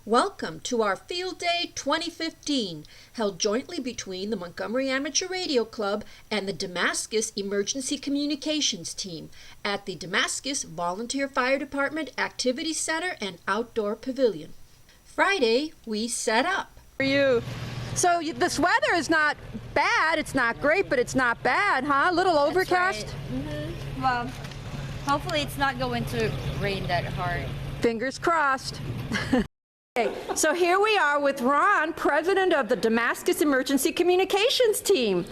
Welcome to our Field Day 2015, held jointly between the Montgomery Amateur Radio Club and the Damascus Emergency Communications Team at the Damascus Volunteer Fire Department Activity Center and Outdoor Pavilion. Friday, we set up. So this weather is not bad. It's not great, but it's not bad, huh? A little overcast. Right. Well, hopefully it's not going to rain that hard. Fingers crossed. Okay, so here we are with Ron, president of the Damascus Emergency Communications Team.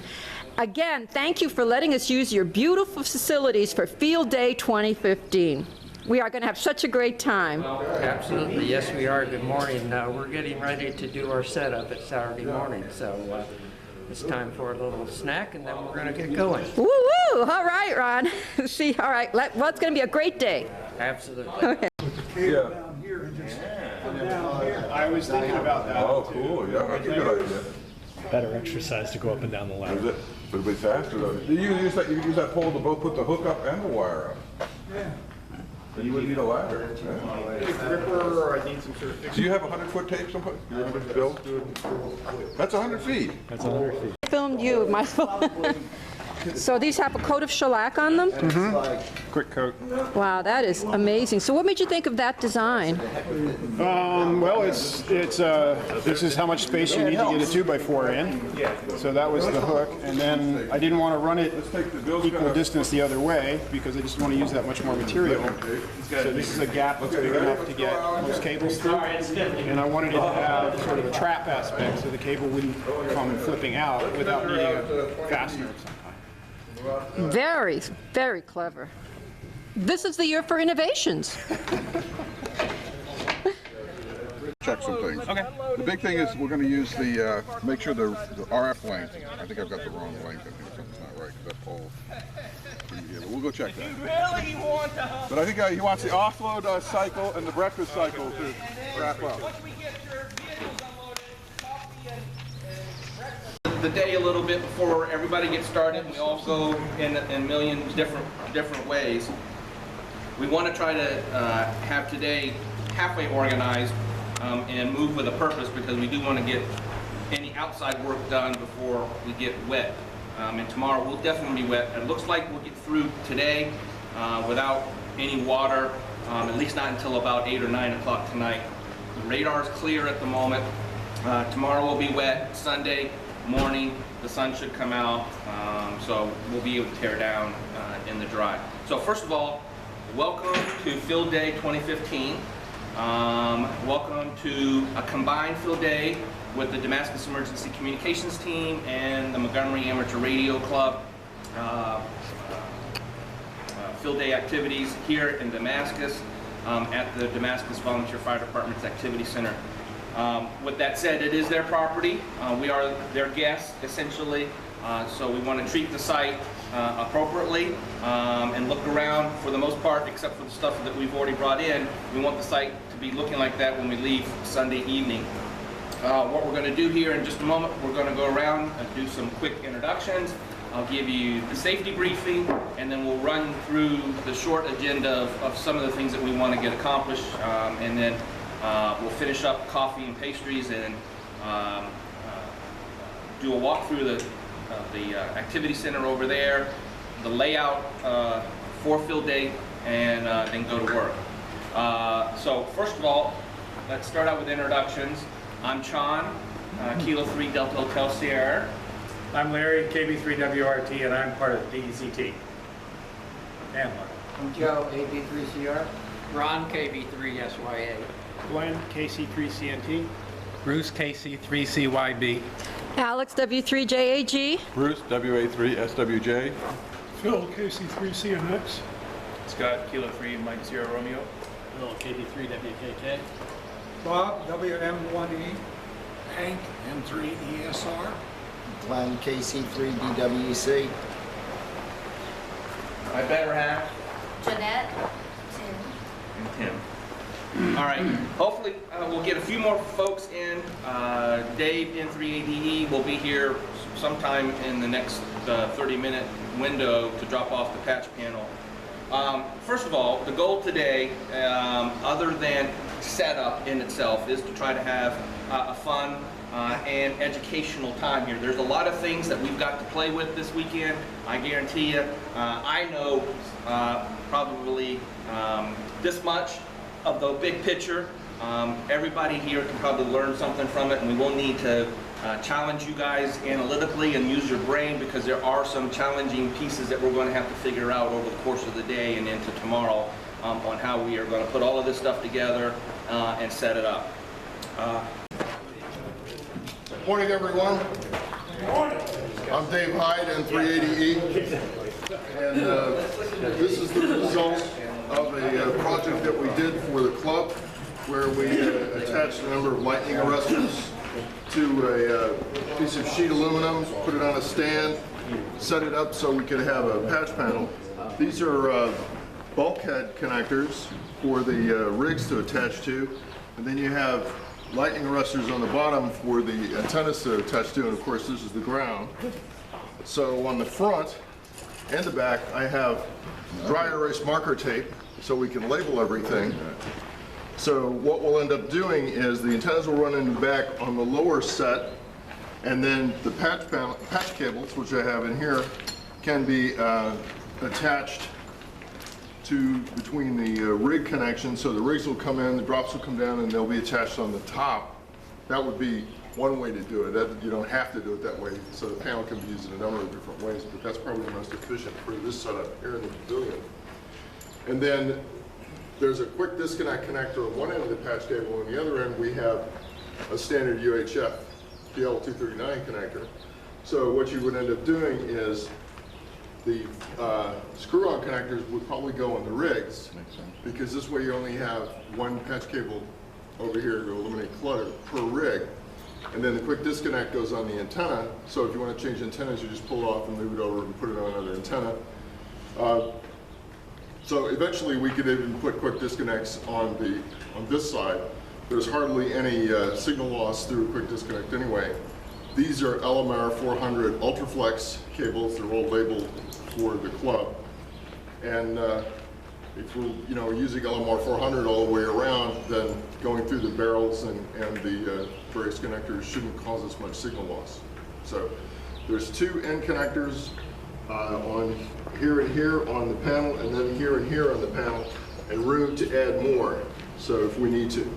Again, thank you for letting us use your beautiful facilities for Field Day 2015. We are going to have such a great time. Absolutely, yes we are. Good morning. We're getting ready to do our setup at Saturday morning, so it's time for a little snack and then we're going to get going. Woo-woo! All right, Ron. See, all right, well, it's going to be a great day. Absolutely. Okay. Yeah. I was thinking about that. Oh, cool. Yeah, that's a good idea. Better exercise to go up and down the Is ladder. it? It'll be faster though. You use that pole to both put the hook up and the wire up. Yeah. Then you wouldn't need a ladder. Yeah. Gripper, or I need some sort of Do you have 100-foot tape someplace? Bill? That's 100 feet. That's 100 feet. I filmed you, might as well. So these have a coat of shellac on them? Quick coat. Wow, that is amazing. So what made you think of that design? Well, this is how much space you need to get a 2x4 in. So that was the hook, and then I didn't want to run it equal distance the other way because I just want to use that much more material. So this is a gap that's big enough to get most cables through, and I wanted it to have sort of a trap aspect so the cable wouldn't come flipping out without needing a fastener of some kind. Very, very clever. This is the year for innovations. Check some things. Okay. The big thing is we're going to use the, make sure the RF length, I think I've got the wrong length, I think something's not right, because that pole, yeah, but we'll go check that. But I think he wants the offload cycle and the breakfast cycle to wrap up. The day a little bit before everybody gets started. We all go in a million different ways. We want to try to have today halfway organized and move with a purpose because we do want to get any outside work done before we get wet. And tomorrow will definitely be wet. It looks like we'll get through today without any water, at least not until about 8 or 9 o'clock tonight. The radar's clear at the moment. Tomorrow will be wet. Sunday morning, the sun should come out, so we'll be able to tear down in the dry. So first of all, welcome to Field Day 2015. Welcome to a combined Field Day with the Damascus Emergency Communications Team and the Montgomery Amateur Radio Club. Field Day activities here in Damascus at the Damascus Volunteer Fire Department's Activity Center. With that said, it is their property. We are their guests, essentially, so we want to treat the site appropriately and look around for the most part, except for the stuff that we've already brought in. We want the site to be looking like that when we leave Sunday evening. What we're going to do here in just a moment, we're going to go around and do some quick introductions. I'll give you the safety briefing, and then we'll run through the short agenda of some of the things that we want to get accomplished, and then we'll finish up coffee and pastries and do a walk through the activity center over there, the layout for Field Day, and then go to work. So first of all, let's start out with introductions. I'm Chan, Kilo 3 Delta Hotel Sierra. I'm Larry, KB3WRT, and I'm part of DECT. And Mark. I'm Joe, AB3CR. Ron, KB3SYA. Glenn, KC3CNT. Bruce, KC3CYB. Alex, W3JAG. Bruce, WA3SWJ. Phil, KC3CNX. Scott, Kilo 3 Mike Sierra Romeo. Bill, KB3WKK. Bob, WM1E. Hank, M3ESR. Glenn, KC3DWC. My better half. Jeanette, And Tim. All right, hopefully we'll get a few more folks in. Dave, N3ADE, will be here sometime in the next 30-minute window to drop off the patch panel. First of all, the goal today, other than setup in itself is to try to have a fun and educational time here. There's a lot of things that we've got to play with this weekend. I guarantee you, I know probably this much of the big picture. Everybody here can probably learn something from it, and we will need to challenge you guys analytically and use your brain, because there are some challenging pieces that we're going to have to figure out over the course of the day and into tomorrow on how we are going to put all of this stuff together and set it up. Morning, everyone. I'm Dave Hyde, N380E, and this is the result of a project that we did for the club, where we attached a number of lightning arresters to a piece of sheet aluminum, put it on a stand, set it up so we could have a patch panel. These are bulkhead connectors for the rigs to attach to, and then you have lightning arresters on the bottom for the antennas to attach to, and of course this is the ground. So on the front and the back I have dry erase marker tape so we can label everything. So what we'll end up doing is the antennas will run in the back on the lower set, and then the patch cables, which I have in here, can be attached to between the rig connections. So the rigs will come in, the drops will come down, and they'll be attached on the top. That would be one way to do it. You don't have to do it that way. So the panel can be used in a number of different ways, but that's probably the most efficient for this setup here in the pavilion. And then there's a quick disconnect connector on one end of the patch cable, and the other end we have a standard UHF PL239 connector. So what you would end up doing is the screw-on connectors would probably go on the rigs, because this way you only have one patch cable over here to eliminate clutter per rig, and then the quick disconnect goes on the antenna. So if you want to change antennas, you just pull it off and move it over and put it on another antenna. So eventually we could even put quick disconnects on this side. There's hardly any signal loss through a quick disconnect anyway. These are LMR 400 Ultraflex cables. They're all labeled for the club. And if we're using LMR 400 all the way around, then going through the barrels and the various connectors shouldn't cause us much signal loss. So there's two end connectors on here and here on the panel, and then here and here on the panel, and room to add more, so if we need to.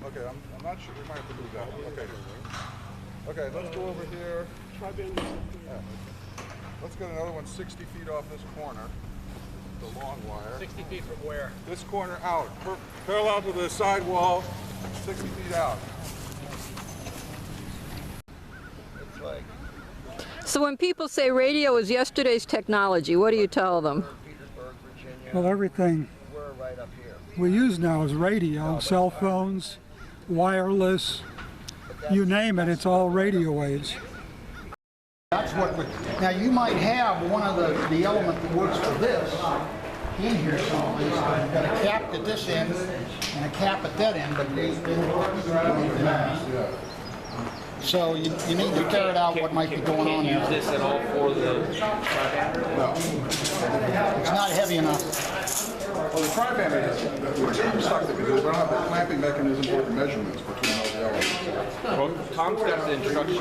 Okay, I'm not sure, we might have to move that. Okay. Okay, let's go over here. Yeah. Let's get another one 60 feet off this corner. The long wire. 60 feet from where? This corner out, parallel to the side wall, 60 feet out. It's like... So when people say radio is yesterday's technology, what do you tell them? Well, everything we use now is radio, cell phones, wireless, you name it, it's all radio waves. That's what now you might have one of the element that works for this in here someplace. You've got a cap at this end and a cap at that end, but so you need to ferret out what might be going on there. Use this at all for the no. It's not heavy enough. Well, the tri-band is stuck because we don't have the clamping mechanism for the measurements between those elements. Well, Tom's got the instructions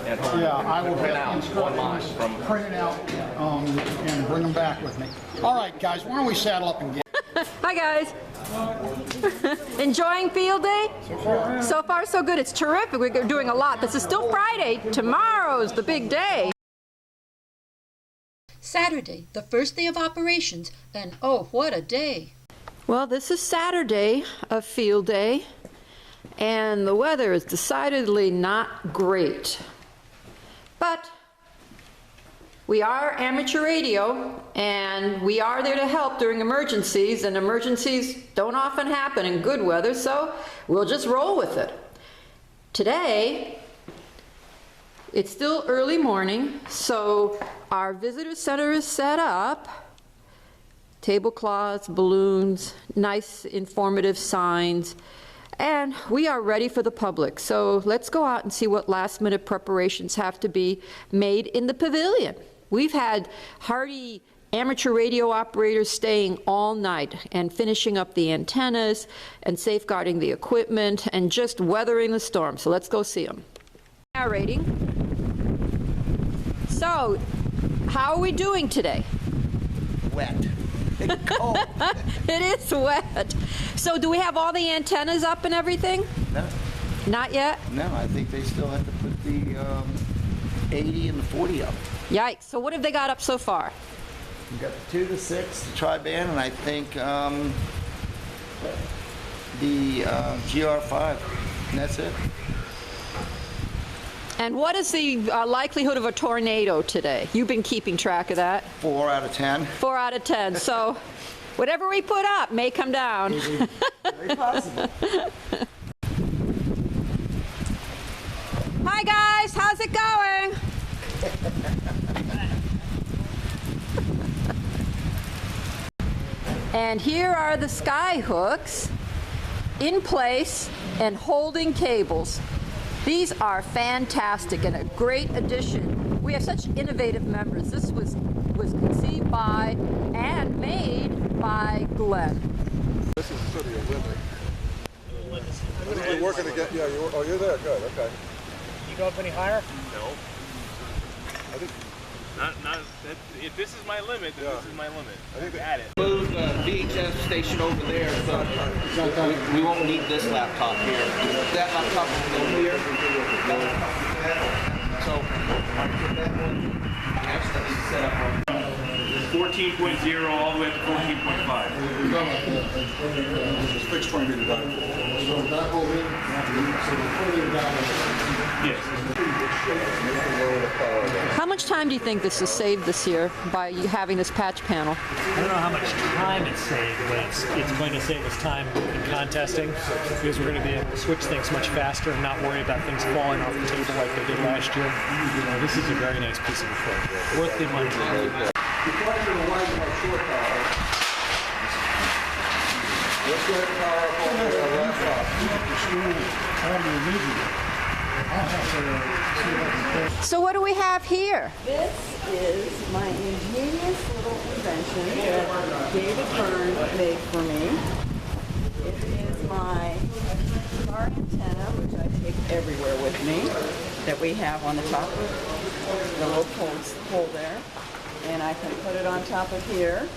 at home. Yeah, I will print out online from print it out and bring them back with me. All right, guys, why don't we saddle up and get? Hi, guys. Enjoying field day? So far, so good. It's terrific. We're doing a lot. This is still Friday. Tomorrow's the big day. Saturday, the first day of operations, and oh, what a day. Well, this is Saturday of field day, and the weather is decidedly not great. But we are amateur radio, and we are there to help during emergencies, and emergencies don't often happen in good weather, so we'll just roll with it. Today, it's still early morning, so our visitor center is set up. Tablecloths, balloons, nice informative signs, and we are ready for the public. So let's go out and see what last-minute preparations have to be made in the pavilion. We've had hardy amateur radio operators staying all night and finishing up the antennas and safeguarding the equipment and just weathering the storm. So let's go see them. Narrating. So, how are we doing today? Wet. Cold. It is wet. So do we have all the antennas up and everything? No. Not yet? No, I think they still have to put the 80 and the 40 up. Yikes. So what have they got up so far? We've got the 2 to 6, the tri-band, and I think the GR5, and that's it. And what is the likelihood of a tornado today? You've been keeping track of that. 4 out of 10. 4 out of 10. So whatever we put up may come down. Very possible. Hi guys, how's it going? And here are the sky hooks in place and holding cables. These are fantastic and a great addition. We have such innovative members. This was conceived by and made by Glenn. This is the city of Liberty. You're working again? Yeah, you're there. Good. Okay. You go up any higher? No. I think. Not if this is my limit, then this is my limit. I think at it. Move the VHF station over there, so we won't need this laptop here. That laptop will go here. So, set up 14.0 all the way up to 14.5. It's fixed point meter down. So that will be. Yes. How much time do you think this has saved this year by you having this patch panel? I don't know how much time it's saved, but it's going to save us time in contesting because we're going to be able to switch things much faster and not worry about things falling off the table like they did last year. This is a very nice piece of equipment. Worth the money. So what do we have here? This is my ingenious little invention that David Byrne made for me. It is my car antenna, which I take everywhere with me, that we have on the top of the little pole there. And I can put it on top of here.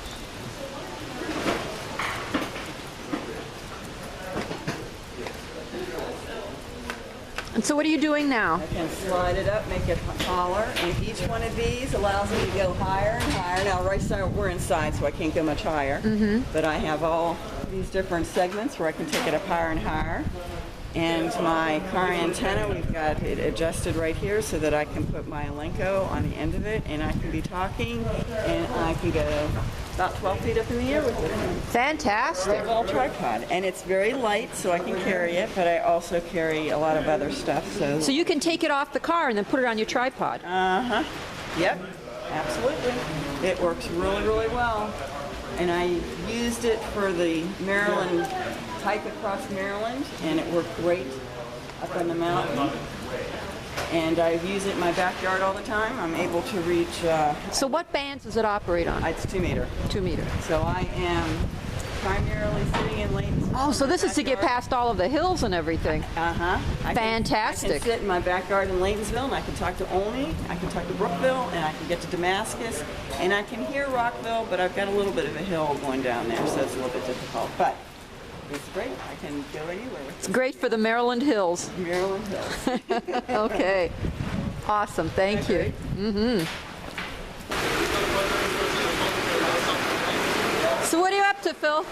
And so what are you doing now? I can slide it up, make it taller, and each one of these allows me to go higher and higher. Now, right now we're inside, so I can't go much higher. But I have all these different segments where I can take it up higher and higher. And my car antenna, we've got it adjusted right here so that I can put my Alenco on the end of it, and I can be talking, and I can go about 12 feet up in the air with it. Fantastic. It's all tripod, and it's very light, so I can carry it, but I also carry a lot of other stuff. So you can take it off the car and then put it on your tripod. Uh-huh. Yep, absolutely. It works really, really well. And I used it for the Maryland hike across Maryland, and it worked great up on the mountain. And I use it in my backyard all the time. I'm able to reach... So what bands does it operate on? It's 2 meter. 2 meter. So I am primarily sitting in Layton's. Oh, so this is to get past all of the hills and everything. Uh-huh. Fantastic. I can sit in my backyard in Laytonsville, and I can talk to Olney, I can talk to Brookville, and I can get to Damascus, and I can hear Rockville, but I've got a little bit of a hill going down there, so it's a little bit difficult. But it's great. I can go anywhere with it. It's great for the Maryland Hills. Maryland Hills. Okay. Awesome. Thank you. So what are you up to, Phil?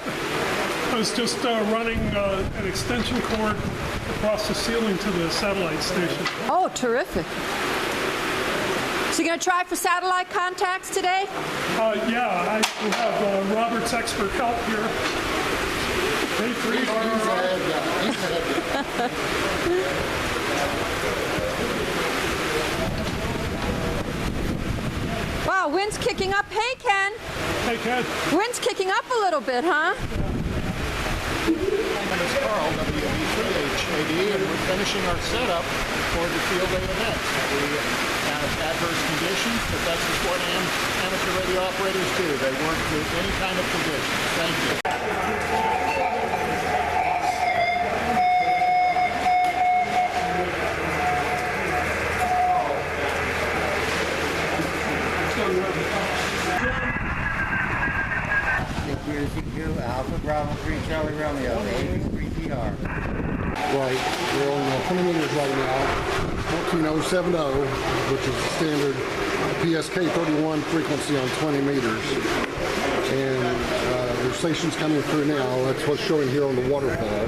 I was just running an extension cord across the ceiling to the satellite station. Oh, terrific. So you're going to try for satellite contacts today? Yeah, I have Robert's expert help here. Hey, Wow, wind's kicking up. Hey, Ken. Hey, Ken. Wind's kicking up a little bit, huh? My name is Carl, WB3HAD, and we're finishing our setup for the field day event. We have adverse conditions, but that's just what amateur radio operators do. They work with any kind of conditions. Thank you. Alpha Bravo 3 Charlie Romeo, 83PR. Right, we're on 20 meters right now, 14070, which is the standard PSK 31 frequency on 20 meters. And there's stations coming through now. That's what's showing here on the waterfall.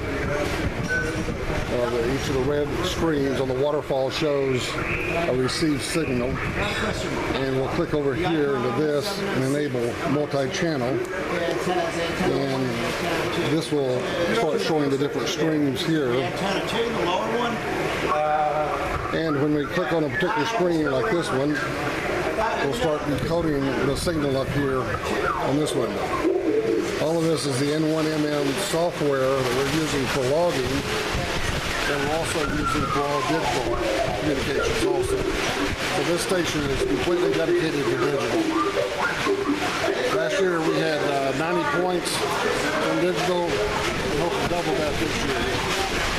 Each of the red screens on the waterfall shows a received signal. And we'll click over here into this and enable multi-channel. And this will start showing the different streams here. And when we click on a particular screen like this one, we'll start decoding the signal up here on this window. All of this is the N1MM software that we're using for logging. And we're also using for all digital communications also. So this station is completely dedicated to digital. Last year we had 90 points on digital. We hope to double that this year,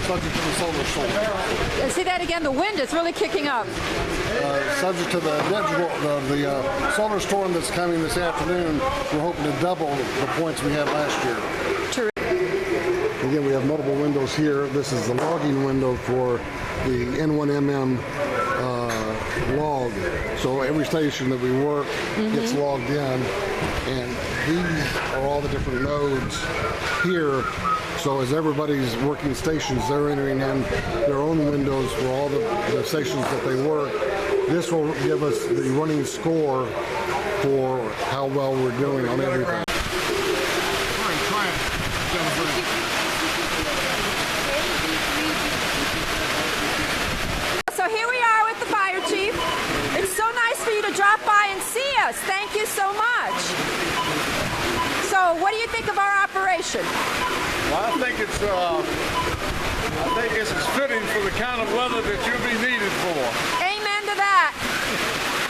subject to the solar storm. Say that again, the wind is really kicking up. Subject to the digital, the solar storm that's coming this afternoon, we're hoping to double the points we had last year. Again, we have multiple windows here. This is the logging window for the N1MM log. So every station that we work gets logged in, and these are all the different nodes here. So as everybody's working stations, they're entering in their own windows for all the stations that they work. This will give us the running score for how well we're doing on everything. So here we are with the fire chief. It's so nice for you to drop by and see us. Thank you so much. So what do you think of our operation? Well, I think it's fitting for the kind of weather that you'll be needed for. Amen to that.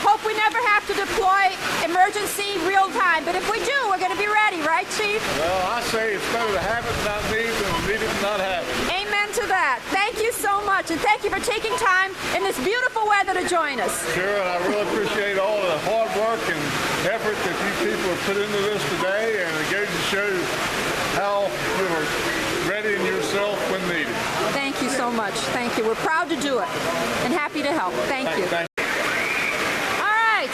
Hope we never have to deploy emergency real time, but if we do, we're going to be ready, right, Chief? Well, I say it's better to have it and not need than need it and not have it. Amen to that. Thank you so much, and thank you for taking time in this beautiful weather to join us. Sure, and I really appreciate all the hard work and effort that you people have put into this today, and it goes to show how you're readying yourself when needed. Thank you so much. Thank you. We're proud to do it and happy to help. Thank you.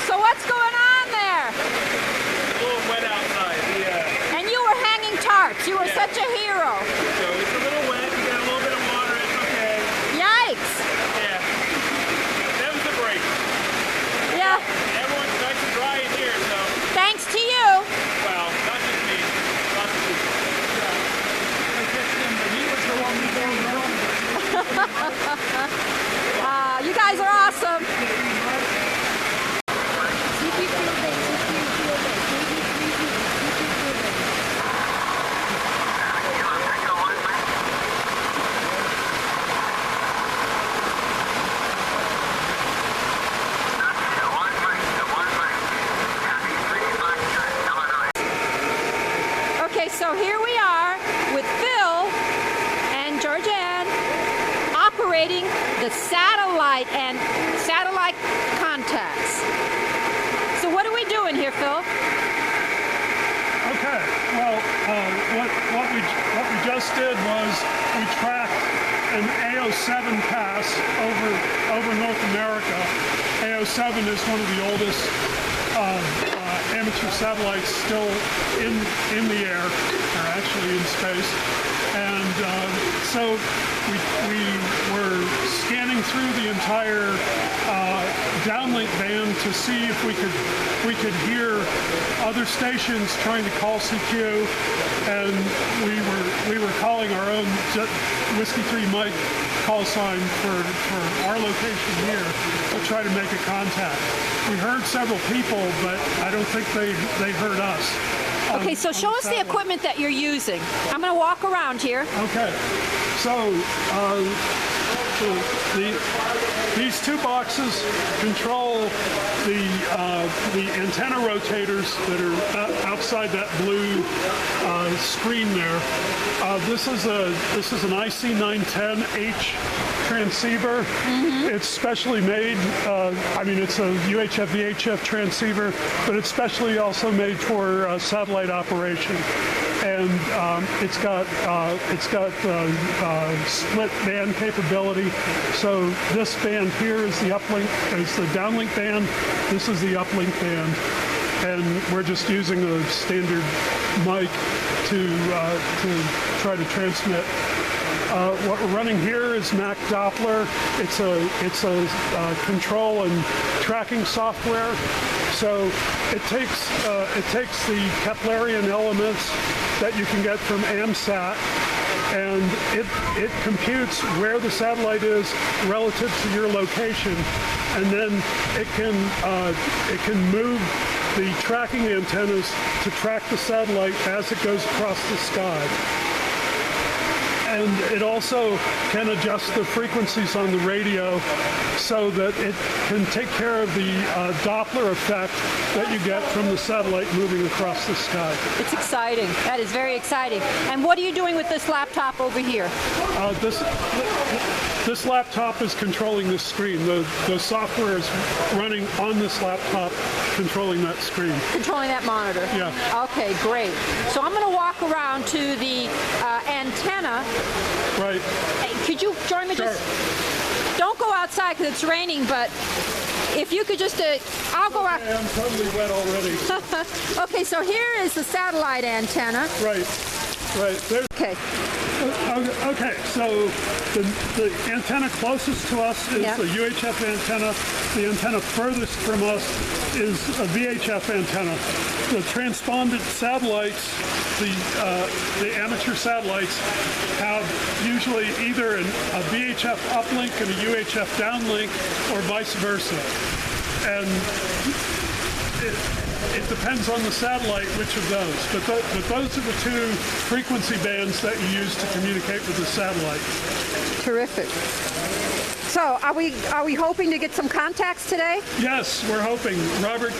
So what's going on there? It's a little wet outside. Yeah. And you were hanging tarps. You were such a hero. So it's a little wet. You got a little bit of water. It's okay. Yikes. Yeah. That was a break. Yeah. Everyone's nice and dry in here, so. Thanks to you. Well, not just me. Lots of people. He was the one who was wrong. You guys are awesome. So here we are with Phil and Georgianne operating the satellite contacts. So what are we doing here, Phil? Okay. Well, what we just did was we tracked an AO7 pass over North America. AO7 is one of the oldest amateur satellites still in the air, or actually in space. And so we were scanning through the entire downlink band to see if we could hear other stations trying to call CQ, and we were calling our own Whiskey 3 Mike call sign for our location here to try to make a contact. We heard several people, but I don't think they heard us. Okay, so show us the equipment that you're using. I'm going to walk around here. Okay, so these two boxes control the antenna rotators that are outside that blue screen there. This is an IC910H transceiver. It's specially made. I mean, it's a UHF VHF transceiver, but it's specially also made for satellite operation. And it's got split band capability. So this band here is the uplink, is the downlink band. This is the uplink band, and we're just using a standard mic to try to transmit. What we're running here is Mac Doppler. It's a control and tracking software. So it takes the Keplerian elements that you can get from AMSAT, and it computes where the satellite is relative to your location, and then it can move the tracking antennas to track the satellite as it goes across the sky. And it also can adjust the frequencies on the radio so that it can take care of the Doppler effect that you get from the satellite moving across the sky. It's exciting. That is very exciting. And what are you doing with this laptop over here? This laptop is controlling this screen. The software is running on this laptop, controlling that screen. Controlling that monitor? Yeah. Okay, great. So I'm going to walk around to the antenna. Right. Hey, could you join me? Sure. Just don't go outside because it's raining, but if you could just, I'll go out. I'm totally wet already. Okay, so here is the satellite antenna. Right. There's, okay. Okay, so the antenna closest to us is the UHF antenna. The antenna furthest from us is a VHF antenna. The transponded satellites, the amateur satellites, have usually either a VHF uplink and a UHF downlink, or vice versa. And it depends on the satellite which of those, but those are the two frequency bands that you use to communicate with the satellite. Terrific. So are we hoping to get some contacts today? Yes, we're hoping. Robert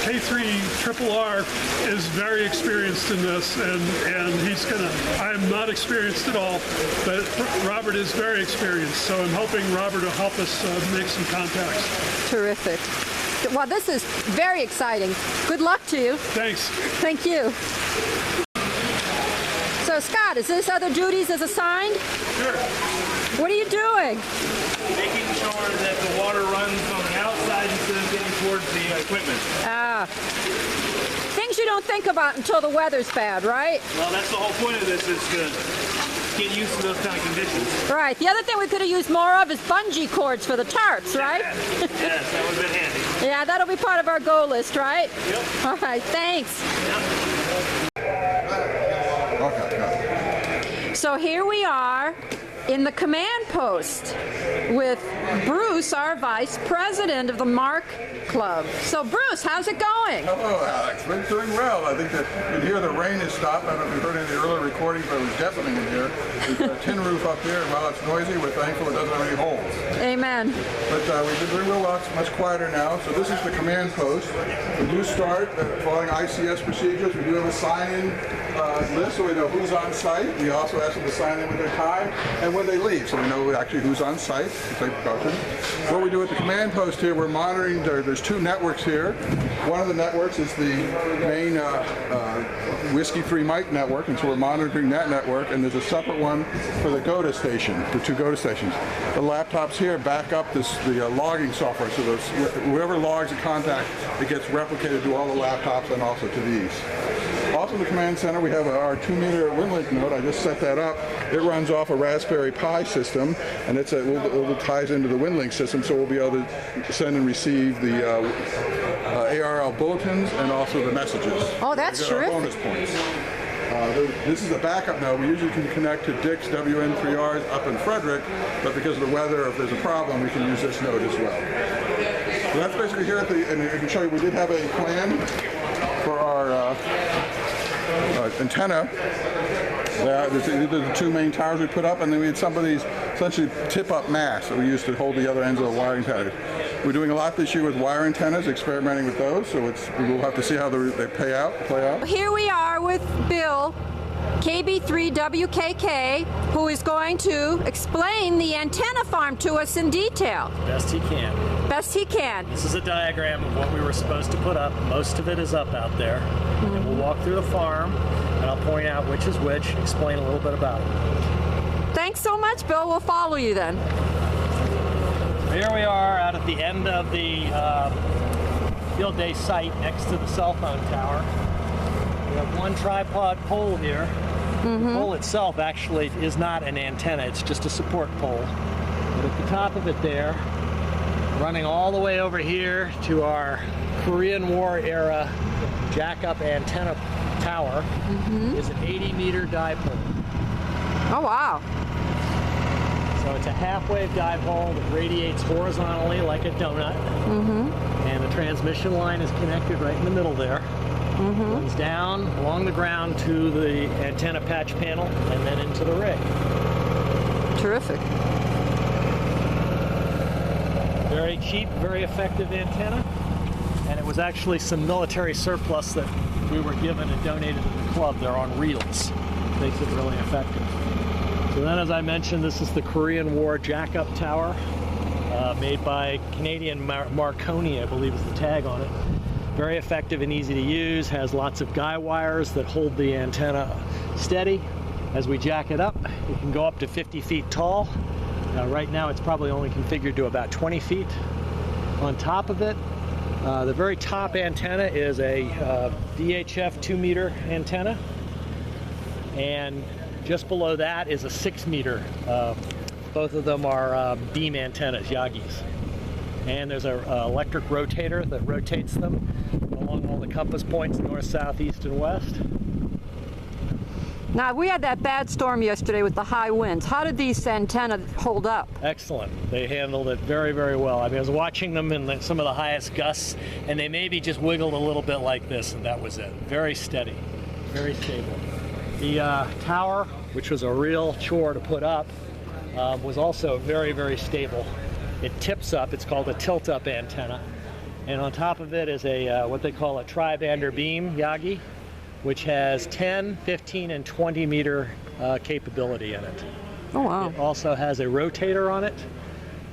K3RR is very experienced in this, and he's gonna. I'm not experienced at all, but Robert is very experienced. So I'm hoping Robert will help us make some contacts. Terrific. Well, this is very exciting. Good luck to you. Thanks. Thank you. So, Scott, is this other duties as assigned? Sure. What are you doing? Making sure that the water runs on the outside instead of getting towards the equipment. Things you don't think about until the weather's bad, right? Well, that's the whole point of this, is to get used to those kind of conditions. Right. The other thing we could have used more of is bungee cords for the tarps, right? Yes, that would have been handy. Yeah, that'll be part of our goal list, right? Yep. All right, thanks. So here we are in the command post with Bruce, our vice president of the Mark Club. So Bruce, how's it going? Hello, Alex. We're doing well. I think that you can hear the rain has stopped. I don't know if you heard any of the earlier recordings, but it was deafening in here. We've got a tin roof up here, and while it's noisy, we're thankful it doesn't have any holes. Amen. But we've been doing well. It's much quieter now. So this is the command post. We do start following ICS procedures. We do have a sign-in list so we know who's on site. We also ask them to sign in with their time. And when they leave, so we know actually who's on site to take precaution. What we do at the command post here, we're monitoring, there's 2 networks here. One of the networks is the main Whiskey 3 Mike network, and so we're monitoring that network, and there's a separate one for the GOTA station, the 2 GOTA stations. The laptops here back up the logging software, so whoever logs a contact, it gets replicated to all the laptops and also to these. Also in the command center, we have our 2-meter WinLink node. I just set that up. It runs off a Raspberry Pi system, and it ties into the WinLink system, so we'll be able to send and receive the ARL bulletins and also the messages. Oh, that's terrific. Bonus points. This is a backup node. We usually can connect to Dick's WN3Rs up in Frederick, but because of the weather, if there's a problem, we can use this node as well. So that's basically here and I can show you, we did have a plan for our antenna. These are the 2 main towers we put up, and then we had some of these essentially tip-up masts that we used to hold the other ends of the wiring antennas. We're doing a lot this year with wire antennas, experimenting with those, so we'll have to see how they play out. Here we are with Bill, KB3WKK, who is going to explain the antenna farm to us in detail. Best he can. Best he can. This is a diagram of what we were supposed to put up. Most of it is up out there. And we'll walk through the farm, and I'll point out which is which, explain a little bit about it. Thanks so much, Bill. We'll follow you then. Here we are out at the end of the field day site next to the cell phone tower. We have 1 tripod pole here. The pole itself actually is not an antenna, it's just a support pole. But at the top of it there, running all the way over here to our Korean War era jack-up antenna tower, is an 80-meter dipole. Oh, wow. So it's a half-wave dipole that radiates horizontally like a donut. And the transmission line is connected right in the middle there. Runs down along the ground to the antenna patch panel and then into the rig. Terrific. Very cheap, very effective antenna. And it was actually some military surplus that we were given and donated to the club. They're on reels. Makes it really effective. So then, as I mentioned, this is the Korean War jack-up tower, made by Canadian Marconi, I believe is the tag on it. Very effective and easy to use, has lots of guy wires that hold the antenna steady. As we jack it up, it can go up to 50 feet tall. Right now it's probably only configured to about 20 feet. On top of it, the very top antenna is a VHF 2-meter antenna, and just below that is a 6-meter. Both of them are beam antennas, Yagis. And there's an electric rotator that rotates them along all the compass points, north, south, east, and west. Now, we had that bad storm yesterday with the high winds. How did these antennas hold up? Excellent. They handled it very, very well. I mean, I was watching them in some of the highest gusts, and they maybe just wiggled a little bit like this, and that was it. Very steady, very stable. The tower, which was a real chore to put up, was also very, very stable. It tips up. It's called a tilt-up antenna. And on top of it is a what they call a tri-bander beam, Yagi, which has 10, 15, and 20 meter capability in it. Oh, wow. It also has a rotator on it.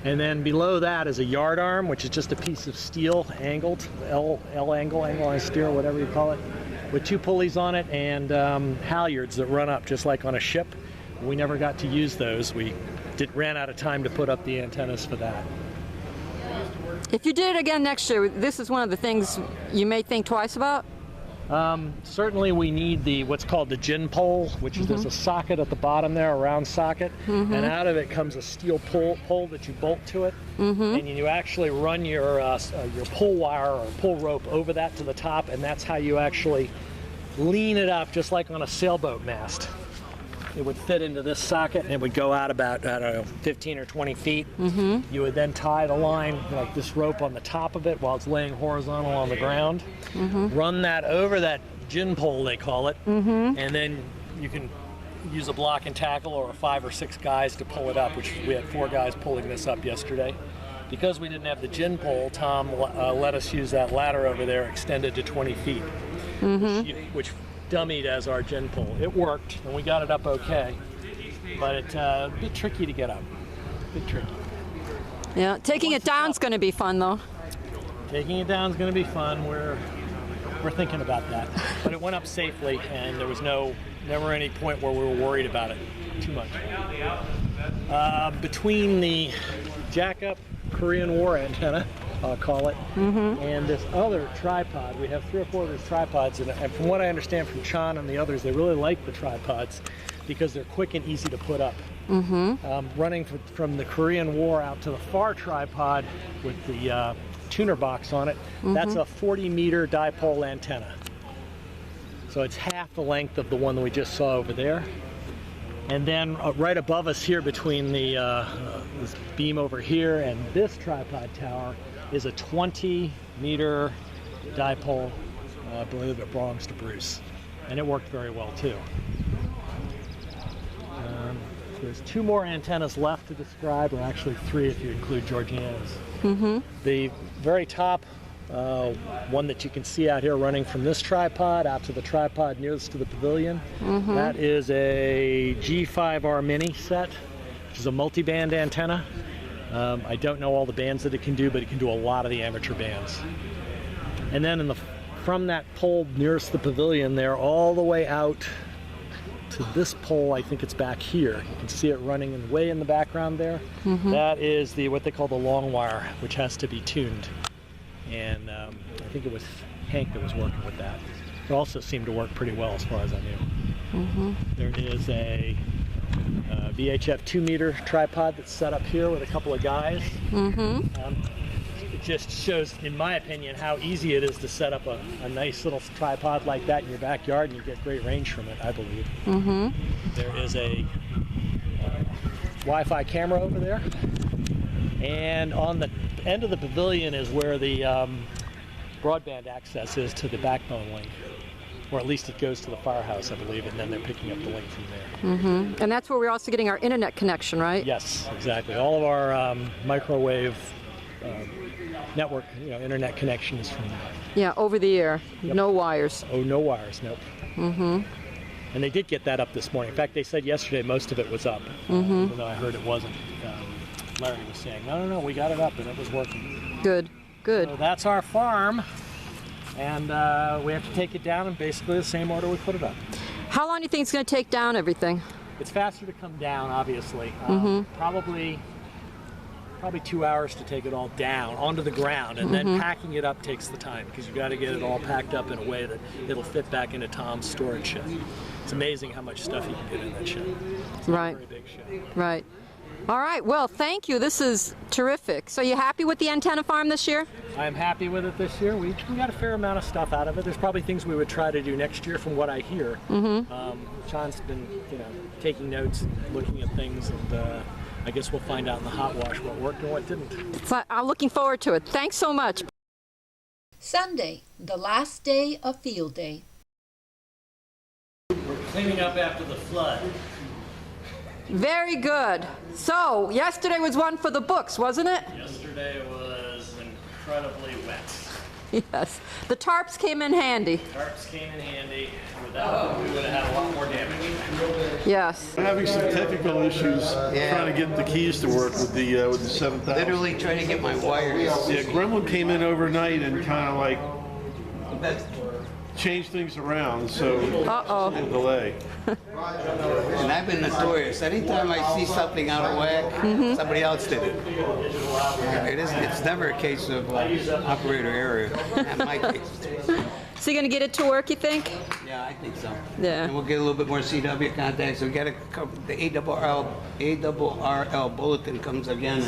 And then below that is a yard arm, which is just a piece of steel angled, L angle on steel, whatever you call it, with 2 pulleys on it and halyards that run up just like on a ship. We never got to use those. We ran out of time to put up the antennas for that. If you did it again next year, this is one of the things you may think twice about? Certainly we need what's called the gin pole, which is there's a socket at the bottom there, a round socket, and out of it comes a steel pole that you bolt to it, and you actually run your pull wire or pull rope over that to the top, and that's how you actually lean it up, just like on a sailboat mast. It would fit into this socket and it would go out about, I don't know, 15 or 20 feet. You would then tie the line, like this rope on the top of it while it's laying horizontal on the ground. Run that over that gin pole, they call it, and then you can use a block and tackle or 5 or 6 guys to pull it up, which we had 4 guys pulling this up yesterday. Because we didn't have the gin pole, Tom let us use that ladder over there extended to 20 feet, which dummied as our gin pole. It worked, and we got it up okay. but it's a bit tricky to get up. A bit tricky. Yeah, taking it down's going to be fun, though. Taking it down is going to be fun. We're thinking about that. But it went up safely, and there was never any point where we were worried about it too much. Between the jack-up Korean War antenna, I'll call it, and this other tripod, we have 3 or 4 of these tripods, and from what I understand from Chan and the others, they really like the tripods because they're quick and easy to put up. Running from the Korean War out to the far tripod with the tuner box on it, that's a 40-meter dipole antenna. So it's half the length of the one that we just saw over there. And then right above us here between this beam over here and this tripod tower is a 20-meter dipole. I believe it belongs to Bruce. And it worked very well too. There's 2 more antennas left to describe, or actually 3 if you include Georgiana's. The very top one that you can see out here running from this tripod out to the tripod nearest to the pavilion, that is a G5R Mini set, which is a multi-band antenna. I don't know all the bands that it can do, but it can do a lot of the amateur bands. And then from that pole nearest the pavilion there all the way out to this pole, I think it's back here. You can see it running way in the background there. That is what they call the long wire, which has to be tuned. And I think it was Hank that was working with that. It also seemed to work pretty well as far as I knew. There is a VHF 2-meter tripod that's set up here with a couple of guys. It just shows, in my opinion, how easy it is to set up a nice little tripod like that in your backyard, and you get great range from it, I believe. There is a Wi-Fi camera over there, and on the end of the pavilion is where the broadband access is to the backbone link, or at least it goes to the firehouse, I believe, and then they're picking up the link from there. And that's where we're also getting our internet connection, right? Yes, exactly. All of our microwave network, internet connection is from there. Yeah, over the air, no wires. Oh, no wires, nope. And they did get that up this morning. In fact, they said yesterday most of it was up, even though I heard it wasn't. Larry was saying, no, we got it up and it was working. Good. So that's our farm, and we have to take it down in basically the same order we put it up. How long do you think it's going to take down everything? It's faster to come down, obviously. Probably 2 hours to take it all down onto the ground, and then packing it up takes the time because you got to get it all packed up in a way that it'll fit back into Tom's storage shed. It's amazing how much stuff you can get in that shed. It's not a very big shed. Right. All right. Well, thank you. This is terrific. So you happy with the antenna farm this year? I'm happy with it this year. We got a fair amount of stuff out of it. There's probably things we would try to do next year from what I hear. Sean's been taking notes and looking at things, and I guess we'll find out in the hot wash what worked and what didn't. I'm looking forward to it. Thanks so much. Sunday, the last day of field day. We're cleaning up after the flood. Very good. So, yesterday was one for the books, wasn't it? Yesterday was incredibly wet. Yes. The tarps came in handy. Tarps came in handy. Without them, we would have had a lot more damage. Yes. We're having some technical issues trying to get the keys to work with the 7000. Literally trying to get my wires. Yeah, Gremlin came in overnight and kind of like changed things around, so a delay. And I've been notorious. Anytime I see something out of whack, somebody else did it. It's never a case of operator error. In my case. So you're going to get it to work, you think? Yeah, I think so. Yeah. And we'll get a little bit more CW contacts. So we got to cover the ARRL bulletin comes again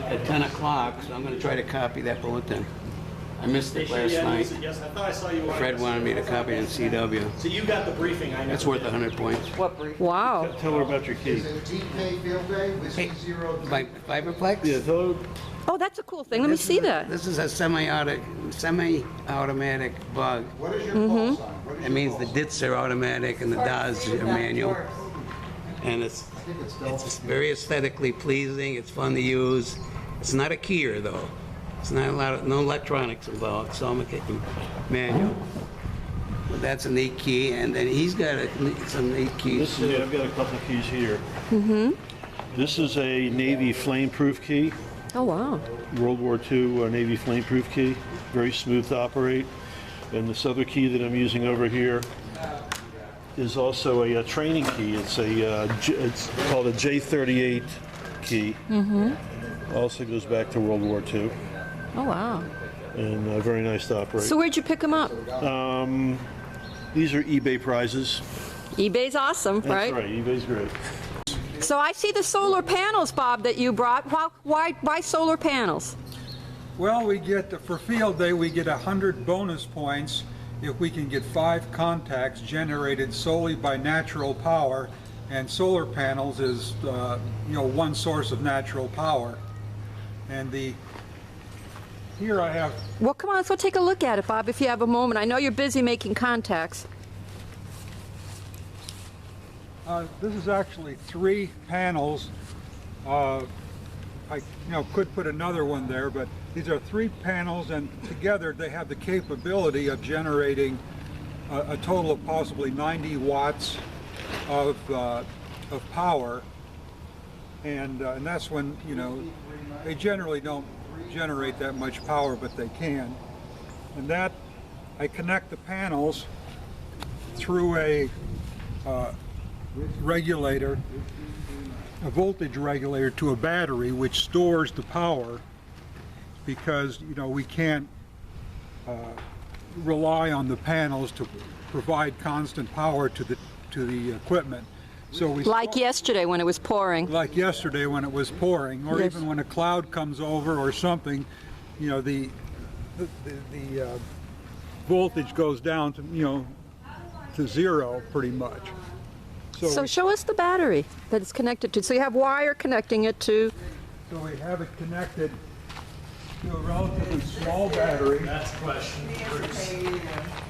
at 10 o'clock, so I'm going to try to copy that bulletin. I missed it last night. Yes, I thought I saw you. Fred wanted me to copy it in CW. So you got the briefing, I know. That's worth 100 points. What briefing? Wow. Tell her about your key. My Fiberplex? Yeah, tell her. Oh, that's a cool thing. Let me see that. This is a semi-automatic bug. What is your call sign? It means the DITs are automatic and the DAs are manual. And it's very aesthetically pleasing. It's fun to use. It's not a keyer though. It's not no electronics involved. It's all manual. But that's a neat key, and then he's got some neat keys. Yeah, I've got a couple of keys here. Mm-hmm. This is a Navy flame-proof key. Oh, wow. World War II Navy flame-proof key. Very smooth to operate. And this other key that I'm using over here is also a training key. It's it's called a J38 key. Mm-hmm. Also goes back to World War II. Oh, wow. And very nice to operate. So where'd you pick them up? These are eBay prizes. eBay's awesome, right? That's right. eBay's great. So I see the solar panels, Bob, that you brought. Why solar panels? Well, we get, for field day, we get 100 bonus points if we can get 5 contacts generated solely by natural power, and solar panels is, one source of natural power. And here I have... Well, come on, let's go take a look at it, Bob, if you have a moment. I know you're busy making contacts. This is actually 3 panels. I could put another one there, but these are 3 panels, and together they have the capability of generating a total of possibly 90 watts of power. And that's when, they generally don't generate that much power, but they can. And that, I connect the panels through a regulator, a voltage regulator, to a battery which stores the power, because we can't rely on the panels to provide constant power to the equipment. So like yesterday when it was pouring. Like yesterday when it was pouring, or yes. Even when a cloud comes over or something, the voltage goes down to 0 pretty much. So show us the battery that it's connected to. So you have wire connecting it to... So we have it connected to a relatively small battery. That's a question, Bruce.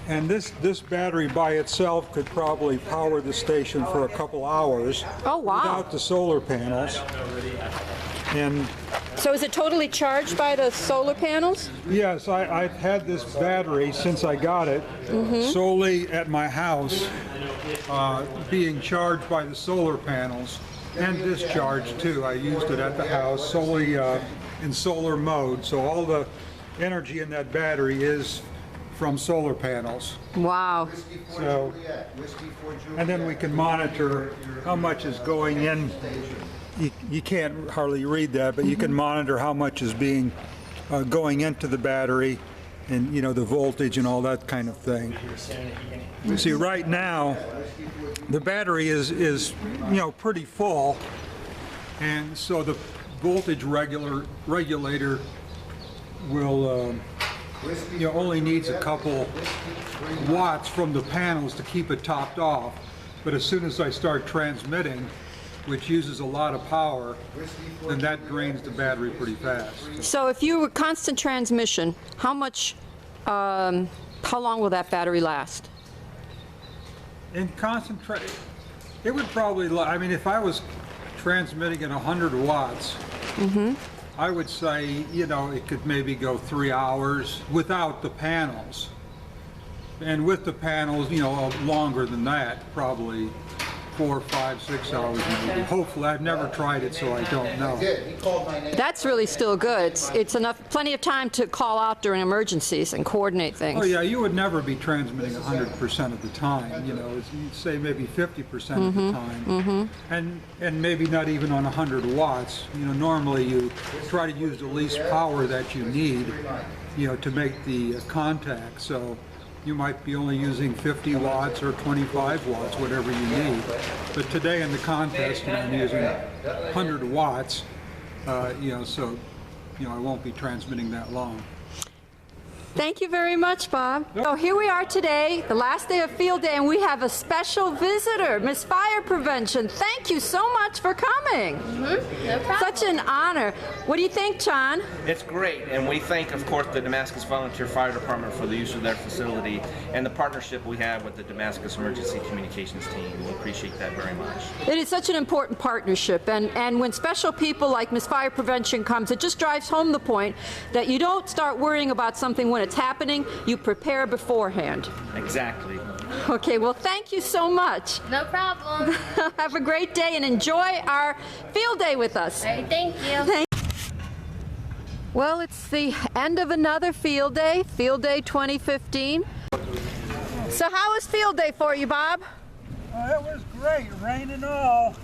And this battery by itself could probably power the station for a couple hours. Oh, wow. Without the solar panels. And so is it totally charged by the solar panels? Yes, I've had this battery since I got it, solely at my house, being charged by the solar panels and discharged too. I used it at the house solely in solar mode, so all the energy in that battery is from solar panels. Wow. So, and then we can monitor how much is going in. You can't hardly read that, but you can monitor how much is being going into the battery, and the voltage and all that kind of thing. See, right now the battery is pretty full, and so the voltage regulator will only needs a couple watts from the panels to keep it topped off. But as soon as I start transmitting, which uses a lot of power, then that drains the battery pretty fast. So if you were constant transmission, how long will that battery last? In concentrate, it would probably, if I was transmitting at 100 watts, I would say, it could maybe go 3 hours without the panels. And with the panels, longer than that, probably 4, 5, 6 hours maybe. Hopefully, I've never tried it, so I don't know. That's really still good. It's plenty of time to call out during emergencies and coordinate things. Oh yeah, you would never be transmitting 100% of the time. You'd say maybe 50% of the time, and maybe not even on 100 watts. Normally you try to use the least power that you need, to make the contact. So you might be only using 50 watts or 25 watts, whatever you need. But today in the contest, I'm using 100 watts, so I won't be transmitting that long. Thank you very much, Bob. So here we are today, the last day of field day, and we have a special visitor, Miss Fire Prevention. Thank you so much for coming. No problem. Such an honor. What do you think, John? It's great, and we thank, of course, the Damascus Volunteer Fire Department for the use of their facility and the partnership we have with the Damascus Emergency Communications Team. We appreciate that very much. It is such an important partnership, and when special people like Miss Fire Prevention comes, it just drives home the point that you don't start worrying about something when it's happening, you prepare beforehand. Exactly. Okay, well, thank you so much. No problem. Have a great day and enjoy our field day with us. All right, thank you. Well, it's the end of another field day 2015. So how was field day for you, Bob? It was great, rain and all.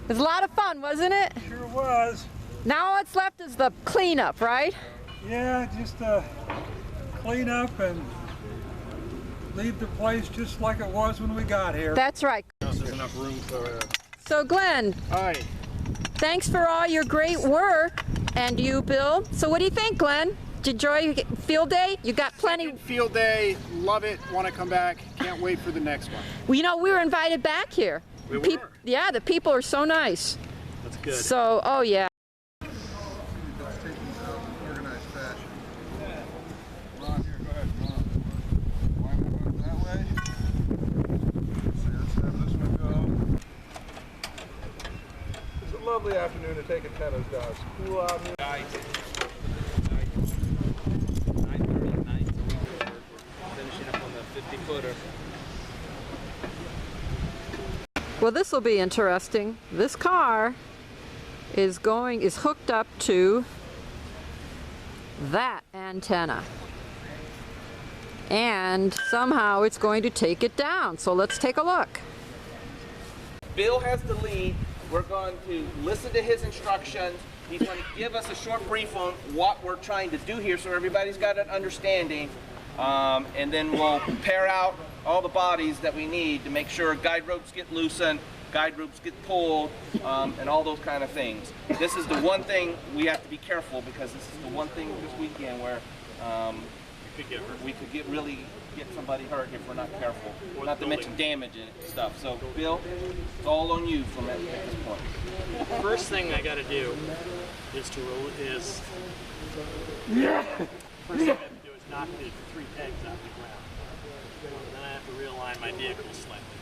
It was a lot of fun, wasn't it? Sure was. Now what's left is the cleanup, right? Yeah, just clean up and leave the place just like it was when we got here. That's right. There's enough room for... So Glenn, Hi. thanks for all your great work, and you, Bill. So what do you think, Glenn? Did you enjoy field day? You got plenty. Field day, love it, want to come back, can't wait for the next one. Well, you know, we were invited back here. We were? Yeah, the people are so nice. That's good. So, oh yeah. Lovely afternoon to take a tennis down. It's cool out here. Guys, 9:39, finishing up on the 50-footer. Well, this will be interesting. This car is hooked up to that antenna. And somehow it's going to take it down. So let's take a look. Bill has the lead. We're going to listen to his instructions. He's going to give us a short brief on what we're trying to do here so everybody's got an understanding. And then we'll pair out all the bodies that we need to make sure guide ropes get loosened, guide ropes get pulled, and all those kind of things. This is the one thing we have to be careful, because this is the one thing this weekend where we could really get somebody hurt if we're not careful. Not to mention damage and stuff. So, Bill, it's all on you from at this point. First thing I got to do is first thing I have to do is knock the 3 pegs out of the ground. Then I have to realign my vehicle slightly,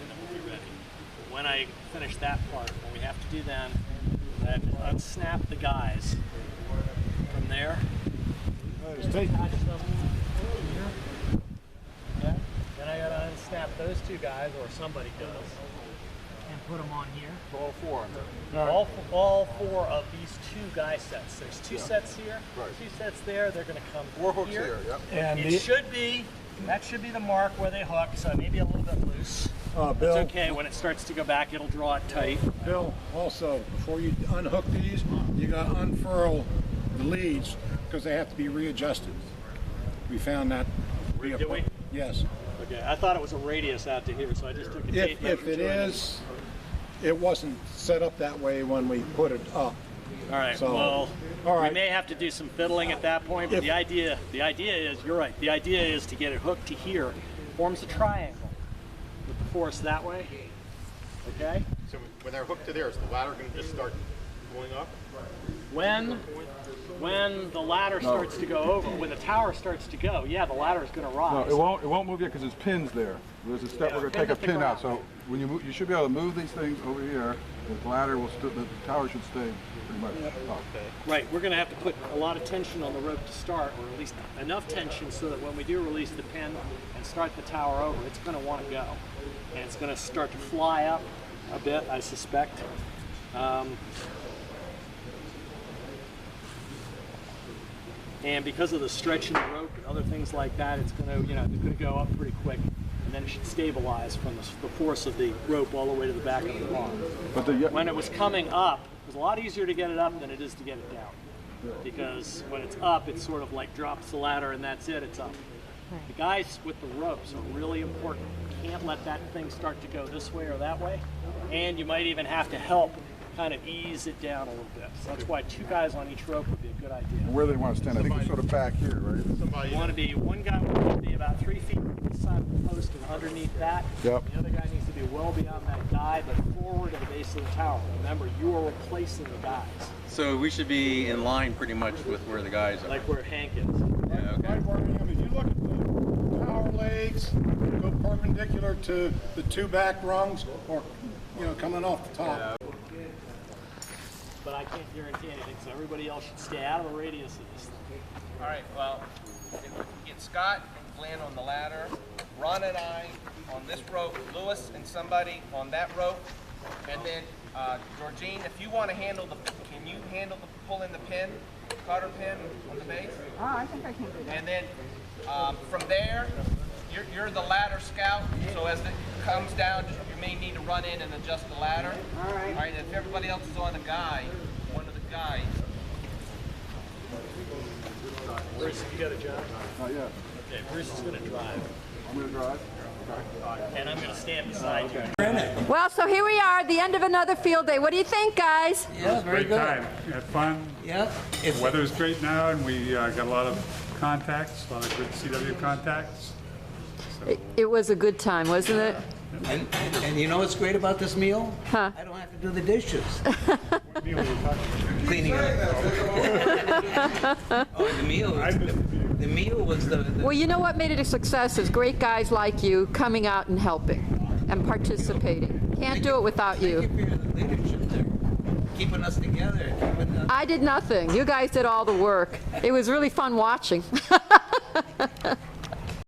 and then we'll be ready. When I finish that part, what we have to do then, I have to unsnap the guys from there. Attach them. Yeah. Then I gotta unsnap those 2 guys, or somebody does, and put them on here. All 4 on there. All 4 of these 2 guy sets. There's 2 sets here, 2 sets there. They're gonna come 4 hooks here. here, yep. And that should be the mark where they hook. So maybe a little bit loose. Bill, It's okay. When it starts to go back, it'll draw it tight. Bill, also, before you unhook these, you got to unfurl the leads because they have to be readjusted. We found that. Did we? Yes. Okay. I thought it was a radius out to here, so I just took a tape measure. If it is, it wasn't set up that way when we put it up. All right. So, well, all right. we may have to do some fiddling at that point, but the idea is, you're right. The idea is to get it hooked to here, forms a triangle with the force that way. Okay. So when they're hooked to there, is the ladder going to just start going up? When the ladder starts to go over, when the tower starts to go, yeah, the ladder is going to rise. No, it won't move yet because there's pins there. There's a step, we're going to take a pin out. So when you move, you should be able to move these things over here. The ladder will the tower should stay pretty much up. Right, we're going to have to put a lot of tension on the rope to start, or at least enough tension so that when we do release the pin and start the tower over, it's going to want to go. And it's going to start to fly up a bit, I suspect. And because of the stretch in the rope and other things like that, it's going to go up pretty quick, and then it should stabilize from the force of the rope all the way to the back of the bar. But when it was coming up, it was a lot easier to get it up than it is to get it down. Because when it's up, it sort of like drops the ladder and that's it, it's up. The guys with the ropes are really important. You can't let that thing start to go this way or that way, and you might even have to help kind of ease it down a little bit. So that's why 2 guys on each rope would be a good idea. And where they want to stand, I think it's sort of back here, right? One guy wants to be about 3 feet from the side of the post and underneath that. Yep. The other guy needs to be well beyond that guy, but forward to the base of the tower. Remember, you are replacing the guys. So we should be in line pretty much with where the guys are. Like where Hank is. Yeah, okay. Right where I am, if you look at the tower legs, go perpendicular to the 2 back rungs, or coming off the top. Yeah. But I can't guarantee anything, so everybody else should stay out of the radius of this thing. All right, well, get Scott and Glenn on the ladder, Ron and I on this rope, Lewis and somebody on that rope, and then Georgine, if you want to handle can you handle pulling the pin, cotter pin on the base? Oh, I think I can do that. And then from there, you're the ladder scout, so as it comes down, you may need to run in and adjust the ladder. All right. All right, if everybody else is on the guy, one of the guys. Bruce, you got a job? Not yet. Okay, Bruce is going to drive. I'm going to drive. And I'm going to stand beside you. Well, so here we are at the end of another field day. What do you think, guys? Yeah, very good. Time. We had fun. Yeah. The weather's great now, and we got a lot of contacts, a lot of good CW contacts. So. It was a good time, wasn't it? And you know what's great about this meal? Huh? I don't have to do the dishes. What meal were you talking about? Cleaning up. Oh, the meal. The meal was the Well, you know what made it a success is great guys like you coming out and helping and participating. Can't do it without you. Thank you for your leadership there. Keeping us together. I did nothing. You guys did all the work. It was really fun watching.